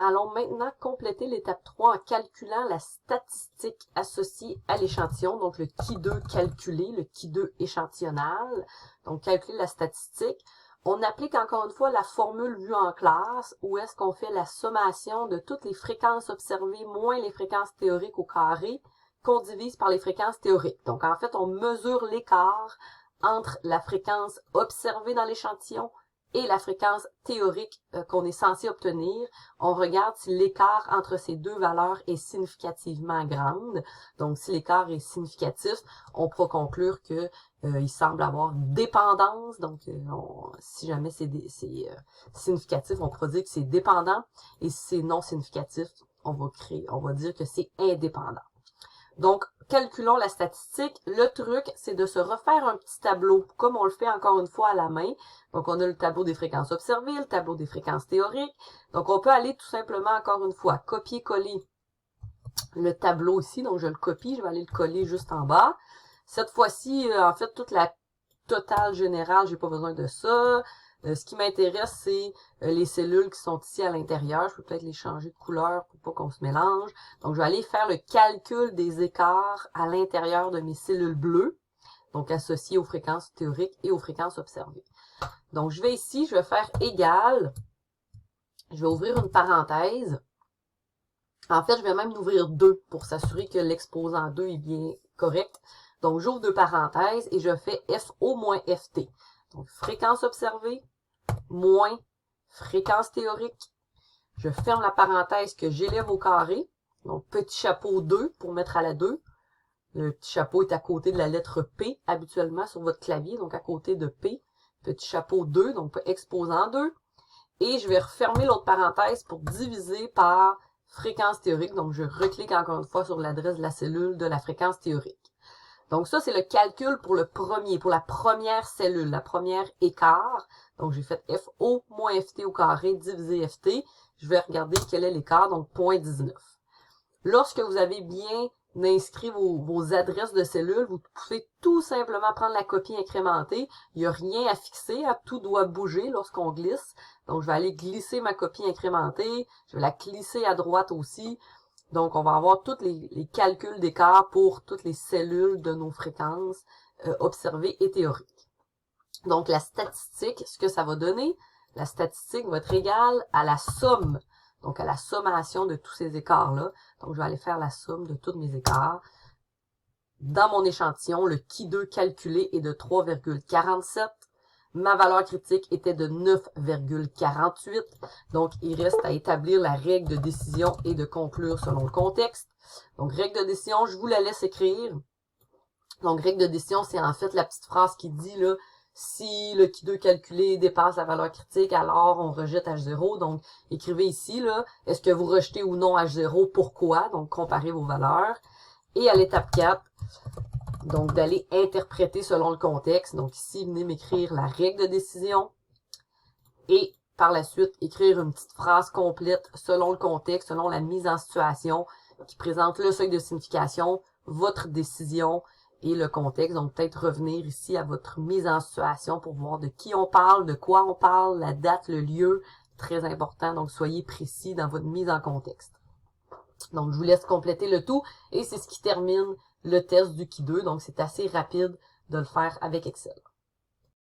allons maintenant compléter l'étape 3 en calculant la statistique associée à l'échantillon, donc le Qui2 calculé, le Qui2 échantillonnal. Donc, calculer la statistique. On applique encore une fois la formule vue en classe, où est-ce qu'on fait la sommation de toutes les fréquences observées moins les fréquences théoriques au carré, qu'on divise par les fréquences théoriques. Donc, en fait, on mesure l'écart entre la fréquence observée dans l'échantillon et la fréquence théorique qu'on est censé obtenir. On regarde si l'écart entre ces deux valeurs est significativement grande. Donc, si l'écart est significatif, on pourra conclure que il semble avoir dépendance. Donc, si jamais c'est significatif, on pourra dire que c'est dépendant. Et si c'est non significatif, on va dire que c'est indépendant. Donc, calculons la statistique. Le truc, c'est de se refaire un petit tableau, comme on le fait encore une fois à la main. Donc, on a le tableau des fréquences observées, le tableau des fréquences théoriques. Donc, on peut aller tout simplement, encore une fois, copier-coller le tableau ici. Donc, je le copie, je vais aller le coller juste en bas. Cette fois-ci, en fait, toute la totale générale, j'ai pas besoin de ça. Ce qui m'intéresse, c'est les cellules qui sont ici à l'intérieur. Je peux peut-être les changer de couleur pour pas qu'on se mélange. Donc, je vais aller faire le calcul des écarts à l'intérieur de mes cellules bleues, donc associées aux fréquences théoriques et aux fréquences observées. Donc, je vais ici, je vais faire égal. Je vais ouvrir une parenthèse. En fait, je vais même ouvrir deux pour s'assurer que l'exposant 2 est bien correct. Donc, j'ouvre deux parenthèses et je fais FO moins FT. Donc, fréquence observée moins fréquence théorique. Je ferme la parenthèse que j'élève au carré. Donc, petit chapeau 2 pour mettre à la 2. Le petit chapeau est à côté de la lettre P habituellement sur votre clavier, donc à côté de P. Petit chapeau 2, donc exposant 2. Et je vais refermer l'autre parenthèse pour diviser par fréquence théorique. Donc, je reclique encore une fois sur l'adresse de la cellule de la fréquence théorique. Donc, ça, c'est le calcul pour pour la première cellule, la première écart. Donc, j'ai fait FO moins FT au carré divisé FT. Je vais regarder quel est l'écart, donc 0.19. Lorsque vous avez bien inscrit vos adresses de cellules, vous pouvez tout simplement prendre la copie incrémentée. Il n'y a rien à fixer, tout doit bouger lorsqu'on glisse. Donc, je vais aller glisser ma copie incrémentée. Je vais la glisser à droite aussi. Donc, on va avoir tous les calculs d'écart pour toutes les cellules de nos fréquences observées et théoriques. Donc, la statistique, ce que ça va donner, la statistique va être égale à la somme, donc à la sommation de tous ces écarts-là. Donc, je vais aller faire la somme de tous mes écarts. Dans mon échantillon, le Qui2 calculé est de 3,47. Ma valeur critique était de 9,48. Donc, il reste à établir la règle de décision et de conclure selon le contexte. Donc, règle de décision, je vous la laisse écrire. Donc, règle de décision, c'est en fait la petite phrase qui dit, là, si le Qui2 calculé dépasse la valeur critique, alors on rejette H0. Donc, écrivez ici, là, est-ce que vous rejetez ou non H0, pourquoi? Donc, comparez vos valeurs. Et à l'étape 4, donc, d'aller interpréter selon le contexte. Donc, ici, venez m'écrire la règle de décision. Et, par la suite, écrire une petite phrase complète selon le contexte, selon la mise en situation qui présente le seuil de signification, votre décision et le contexte. Donc, peut-être revenir ici à votre mise en situation pour voir de qui on parle, de quoi on parle, la date, le lieu. Très important. Donc, soyez précis dans votre mise en contexte. Donc, je vous laisse compléter le tout. Et c'est ce qui termine le test du Qui2, donc c'est assez rapide de le faire avec Excel.